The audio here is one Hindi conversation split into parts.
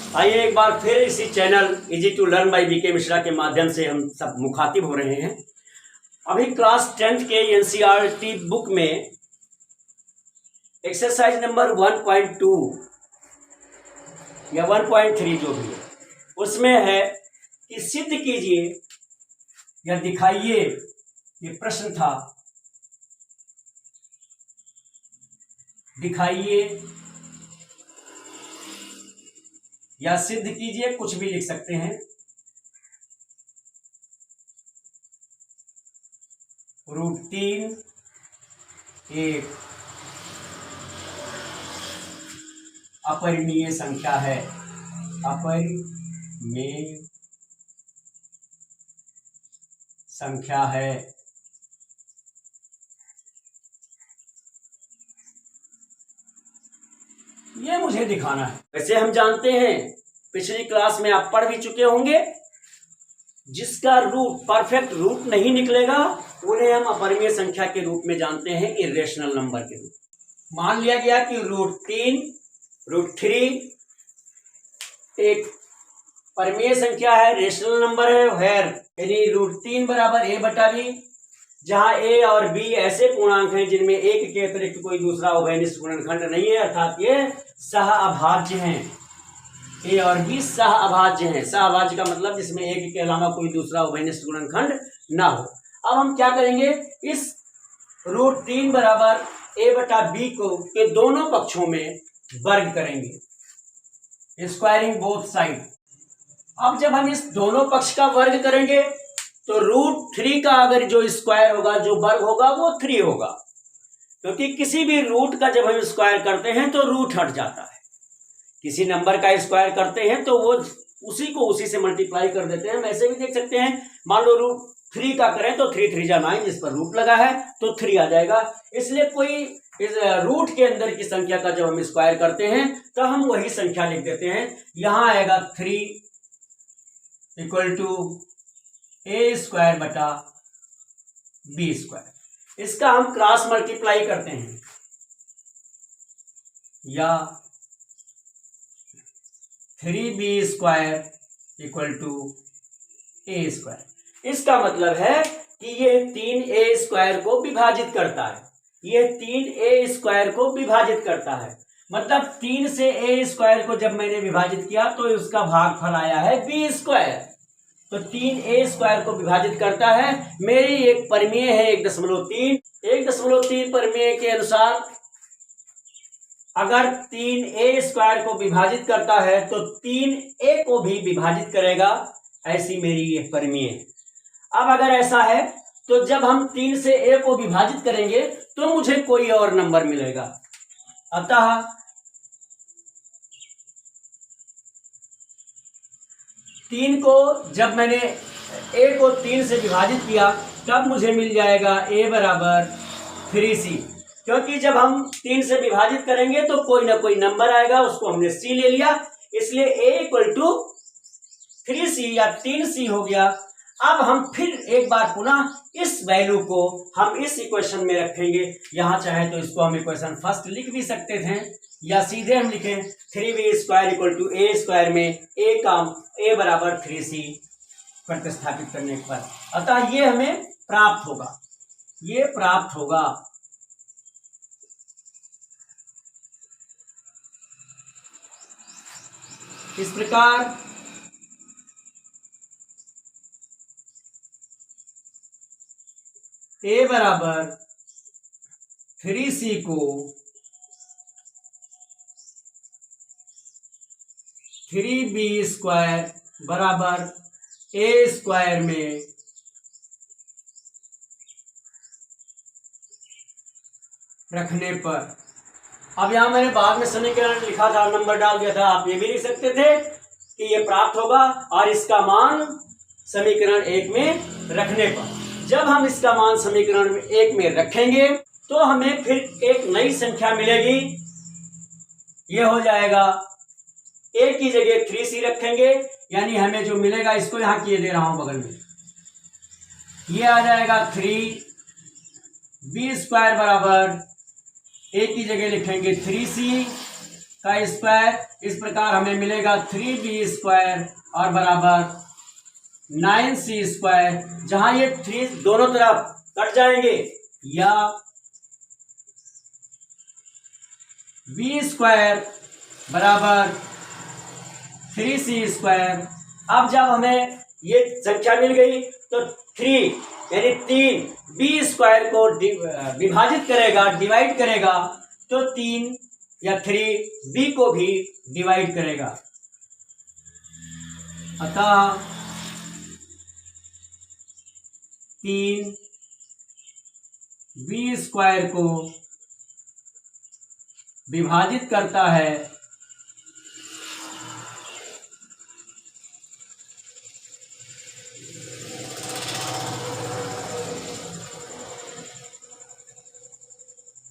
आइए एक बार फिर इसी channel easy to learn by BK Mishra के माध्यम से हम सब मुखातिब हो रहे हैं। अभी क्लास 10th के एनसीईआरटी बुक में एक्सरसाइज नंबर 1.2 या 1.3 जो भी है उसमें है कि सिद्ध कीजिए या दिखाइए, ये प्रश्न था, दिखाइए या सिद्ध कीजिए, कुछ भी लिख सकते हैं। √3 एक अपरिमेय संख्या है, अपरिमेय संख्या है। ये मुझे दिखाना है। वैसे हम जानते हैं, पिछली क्लास में आप पढ़ भी चुके होंगे, जिसका रूट परफेक्ट रूट नहीं निकलेगा उन्हें हम अपरिमेय संख्या के रूप में जानते हैं, इरेशनल नंबर के रूप। मान लिया गया कि √3 √3 एक परिमेय संख्या है, रेशनल नंबर है, वेयर यानी √3 बराबर a/b, जहां a और b ऐसे पूर्णांक हैं जिनमें एक के अतिरिक्त कोई दूसरा उभयनिष्ठ गुणनखंड नहीं है, अर्थात ये सह अभाज्य हैं। a और b सह अभाज्य हैं। सह अभाज्य का मतलब जिसमें एक के अलावा कोई दूसरा उभयनिष्ठ गुणनखंड ना हो। अब हम क्या करेंगे, इस √3 बराबर a/b को के दोनों पक्षों में वर्ग करेंगे, स्क्वायरिंग बोथ साइड। अब जब हम इस दोनों पक्ष का वर्ग करेंगे तो √3 का अगर जो स्क्वायर होगा, जो वर्ग होगा, वो 3 होगा, क्योंकि किसी भी रूट का जब हम स्क्वायर करते हैं तो रूट हट जाता है। किसी नंबर का स्क्वायर करते हैं तो वो उसी को उसी से मल्टीप्लाई कर देते हैं। हम ऐसे भी देख सकते हैं, मान लो √3 का करें तो 3 3 जा 9, जिस पर रूट लगा है तो 3 आ जाएगा। इसलिए कोई इस रूट के अंदर की संख्या का जब हम स्क्वायर करते हैं तो हम वही संख्या लिख देते हैं। यहां आएगा 3 = a²/b²। इसका हम क्रॉस मल्टीप्लाई करते हैं, या 3b² = a²। इसका मतलब है कि ये 3a² को विभाजित करता है, ये 3a² को विभाजित करता है। मतलब 3 से a² को जब मैंने विभाजित किया तो उसका भागफल आया है b²। तो 3a² को विभाजित करता है। मेरी एक परिमेय है 1.3। 1.3 परिमेय के अनुसार अगर 3a² को विभाजित करता है तो 3a को भी विभाजित करेगा, ऐसी मेरी एक परिमेय है। अब अगर ऐसा है तो जब हम 3 से a को विभाजित करेंगे तो मुझे कोई और नंबर मिलेगा। अतः 3 को जब मैंने a को 3 से विभाजित किया तब मुझे मिल जाएगा a = 3c, क्योंकि जब हम 3 से विभाजित करेंगे तो कोई ना कोई नंबर आएगा, उसको हमने c ले लिया, इसलिए a = 3c या 3c हो गया। अब हम फिर एक बार पुनः इस वैल्यू को हम इस इक्वेशन में रखेंगे। यहां चाहे तो इसको हम इक्वेशन फर्स्ट लिख भी सकते थे, या सीधे हम लिखें 3b² = a² में a = 3c प्रतिस्थापित करने पर। अतः ये हमें प्राप्त होगा, ये प्राप्त होगा। इस प्रकार a = 3c को 3b² = a² में रखने पर, अब यहां मैंने बाद में समीकरण लिखा था, नंबर डाल दिया था, आप ये भी लिख सकते थे कि ये प्राप्त होगा और इसका मान समीकरण 1 में रखने पर। जब हम इसका मान समीकरण 1 में रखेंगे तो हमें फिर एक नई संख्या मिलेगी। ये हो जाएगा, a की जगह 3c रखेंगे, यानी हमें जो मिलेगा, इसको यहां किए दे रहा हूं बगल में, ये आ जाएगा 3b² बराबर a की जगह लिखेंगे 3c का स्क्वायर, इस प्रकार हमें मिलेगा 3b² और बराबर 9c², जहां ये 3 दोनों तरफ कट जाएंगे, या b² बराबर 3c²। अब जब हमें ये संख्या मिल गई तो 3 यानी 3 b² को विभाजित करेगा, डिवाइड करेगा, तो 3 या 3 b को भी डिवाइड करेगा। अतः 3 b² को विभाजित करता है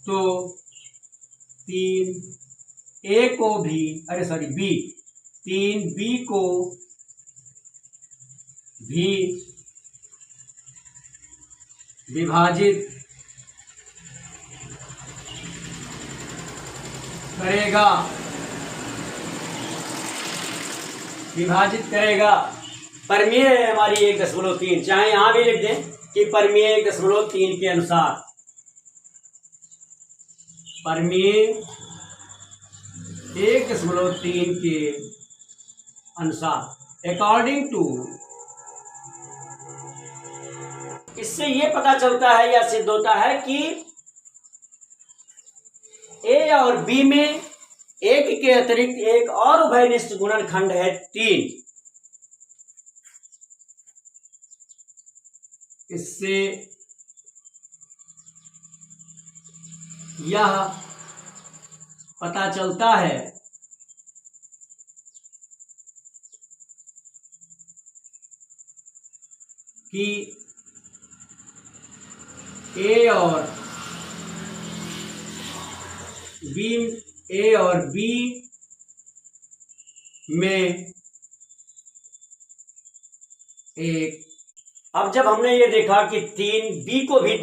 तो 3a को भी, b 3b को भी विभाजित करेगा, परिमेय है हमारी 1.3, चाहे यहां भी लिख दें कि परिमेय 1.3 के अनुसार, परिमेय 1.3 के अनुसार, अकॉर्डिंग टू। इससे ये पता चलता है या सिद्ध होता है कि ए और बी में एक के अतिरिक्त एक और उभयनिष्ठ गुणनखंड है 3। इससे यह पता चलता है कि ए और बी में एक। अब जब हमने ये देखा कि 3 बी को भी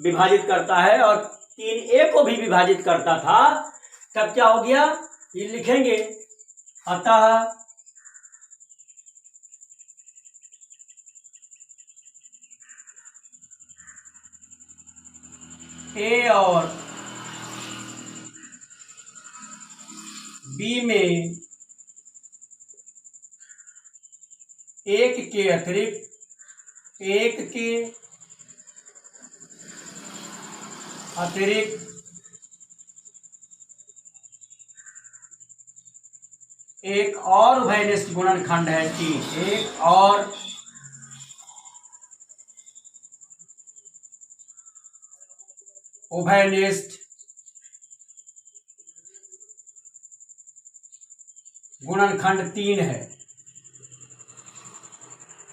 विभाजित करता है और 3 ए को भी विभाजित करता था, तब क्या हो गया, ये लिखेंगे। अतः ए और बी में एक के अतिरिक्त एक और उभयनिष्ठ गुणनखंड है 3। एक और उभयनिष्ठ गुणनखंड 3 है,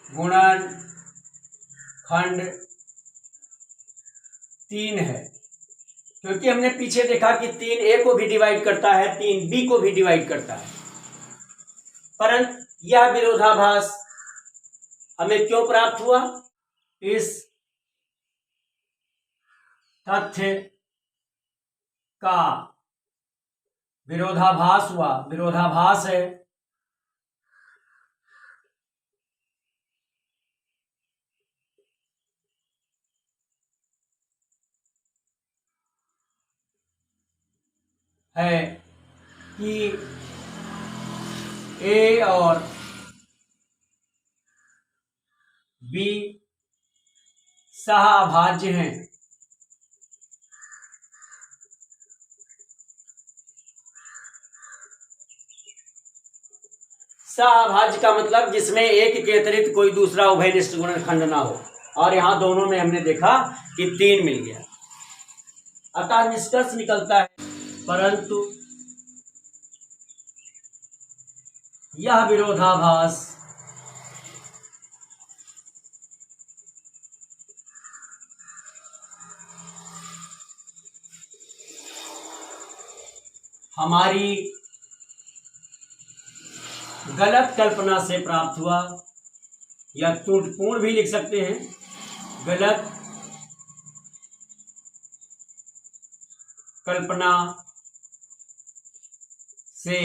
गुणनखंड 3 है, क्योंकि हमने पीछे देखा कि 3 ए को भी डिवाइड करता है, 3 बी को भी डिवाइड करता है। परंतु यह विरोधाभास हमें क्यों प्राप्त हुआ, इस तथ्य का विरोधाभास हुआ। विरोधाभास है कि ए और बी सहाभाज्य हैं। सहाभाज्य का मतलब जिसमें एक के अतिरिक्त कोई दूसरा उभयनिष्ठ गुणनखंड ना हो, और यहां दोनों में हमने देखा कि 3 मिल गया। अतः निष्कर्ष निकलता है, परंतु यह विरोधाभास हमारी गलत कल्पना से प्राप्त हुआ, या त्रुटिपूर्ण भी लिख सकते हैं, गलत कल्पना से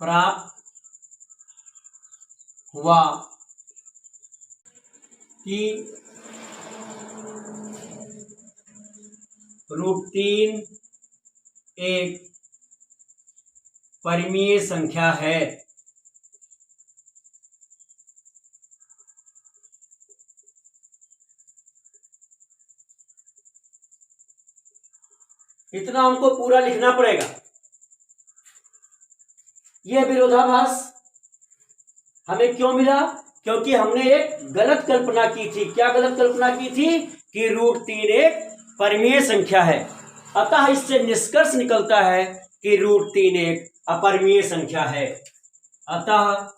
प्राप्त हुआ कि √3 एक परिमेय संख्या है। इतना हमको पूरा लिखना पड़ेगा। यह विरोधाभास हमें क्यों मिला? क्योंकि हमने एक गलत कल्पना की थी। क्या गलत कल्पना की थी? कि √3 एक परिमेय संख्या है। अतः इससे निष्कर्ष निकलता है कि √3 एक अपरिमेय संख्या है। अतः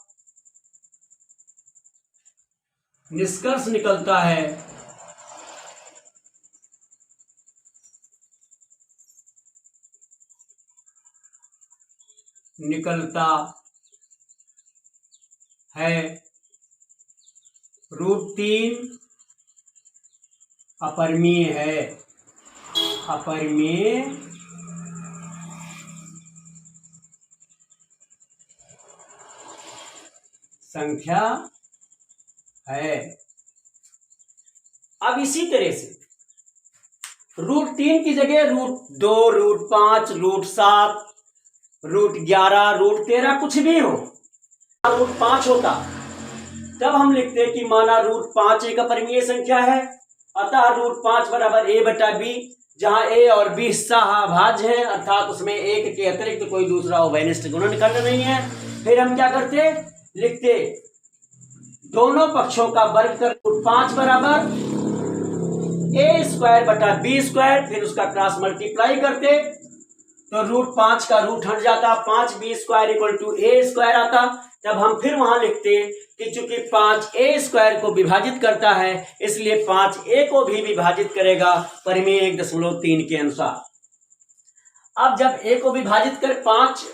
निष्कर्ष निकलता है √3 अपरिमेय है। अपरिमेय संख्या है। अब इसी तरह से √3 की जगह √2, √5, √7, √11, √13 कुछ भी हो, √5 होता, तब हम लिखते कि माना √5 एक अपरिमेय संख्या है। अतः √5 बराबर a/b, जहां a और b सहाभाज्य है, अर्थात उसमें एक के अतिरिक्त कोई दूसरा उभयनिष्ठ गुणनखंड नहीं है। फिर हम क्या करते? लिखते दोनों पक्षों का वर्ग कर √5 बराबर a²/b², फिर उसका क्रॉस मल्टीप्लाई करते तो √5 का रूट हट जाता, 5b² = a² आता। तब हम फिर वहां लिखते कि चूंकि 5 a² को विभाजित करता है, इसलिए 5 a को भी विभाजित करेगा परिमेय 1.3 के अनुसार। अब जब a को विभाजित कर 5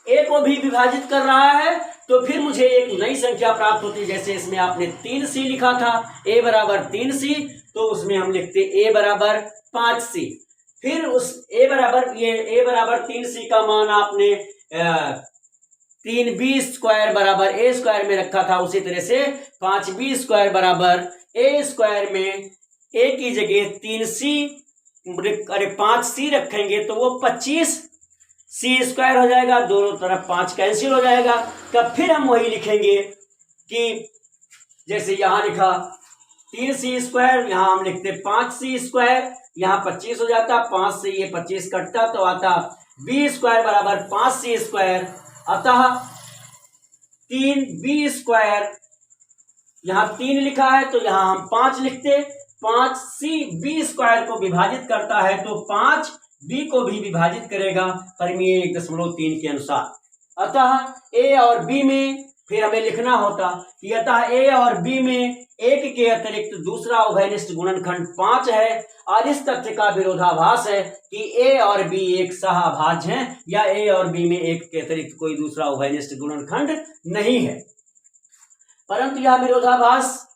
a को भी विभाजित कर रहा है, तो फिर मुझे एक नई संख्या प्राप्त होती है। जैसे इसमें आपने 3c लिखा था, a बराबर 3c, तो उसमें हम लिखते a बराबर 5c। फिर उस a बराबर 3c का मान आपने 3b² बराबर a² में रखा था। उसी तरह से 5b² बराबर a² में a की जगह 5c रखेंगे तो वो 25c² हो जाएगा। दोनों तरफ 5 कैंसिल हो जाएगा। तब फिर हम वही लिखेंगे कि जैसे यहां लिखा 3c², यहां हम लिखते 5c², यहां 25 हो जाता, 5 से ये 25 कटता तो आता b² बराबर 5c²। अतः 3b², यहां 3 लिखा है तो यहां हम 5 लिखते, 5c b² को विभाजित करता है तो 5b को भी विभाजित करेगा परिमेय 1.3 के अनुसार। अतः a और b में फिर हमें लिखना होता कि अतः a और b में एक के अतिरिक्त दूसरा उभयनिष्ठ गुणनखंड 5 है, और इस तथ्य का विरोधाभास है कि a और b एक सहाभाज्य हैं, या a और b में एक के अतिरिक्त कोई दूसरा उभयनिष्ठ गुणनखंड नहीं है। परंतु यह विरोधाभास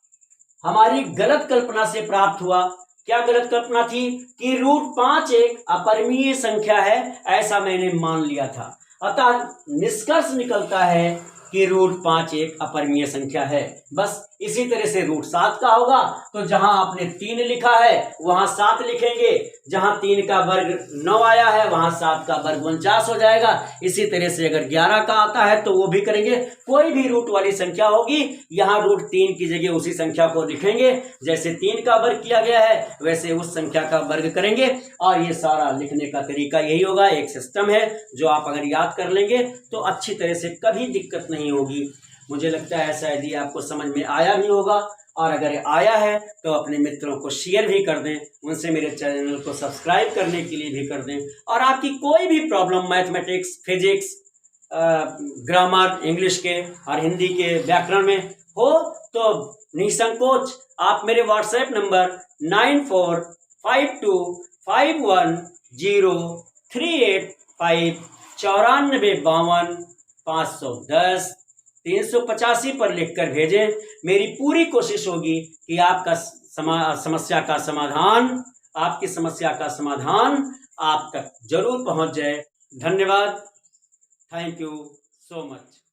हमारी गलत कल्पना से प्राप्त हुआ। क्या गलत कल्पना थी? कि √5 एक अपरिमेय संख्या है, ऐसा मैंने मान लिया था। अतः निष्कर्ष निकलता है कि √5 एक अपरिमेय संख्या है। बस इसी तरह से √7 का होगा तो जहां आपने 3 लिखा है वहां 7 लिखेंगे, जहां 3 का वर्ग 9 आया है वहां 7 का वर्ग 49 हो जाएगा। इसी तरह से अगर 11 का आता है तो वो भी करेंगे। कोई भी रूट वाली संख्या होगी, यहाँ √3 की जगह उसी संख्या को लिखेंगे, जैसे 3 का वर्ग किया गया है वैसे उस संख्या का वर्ग करेंगे। और ये सारा लिखने का तरीका यही होगा। एक सिस्टम है जो आप अगर याद कर लेंगे तो अच्छी तरह से कभी दिक्कत नहीं होगी। मुझे लगता है शायद ये आपको समझ में आया भी होगा, और अगर आया है तो अपने मित्रों को शेयर भी कर दें, उनसे मेरे चैनल को सब्सक्राइब करने के लिए भी कर दें। और आपकी कोई भी problem mathematics, physics, grammar, English के और हिंदी के व्याकरण में हो तो निसंकोच आप मेरे व्हाट्सएप नंबर 9452510385 945251 385 पर लिखकर भेजें। मेरी पूरी कोशिश होगी कि आपका समस्या का समाधान आपकी समस्या का समाधान आप तक जरूर पहुंच जाए। धन्यवाद। Thank you so much.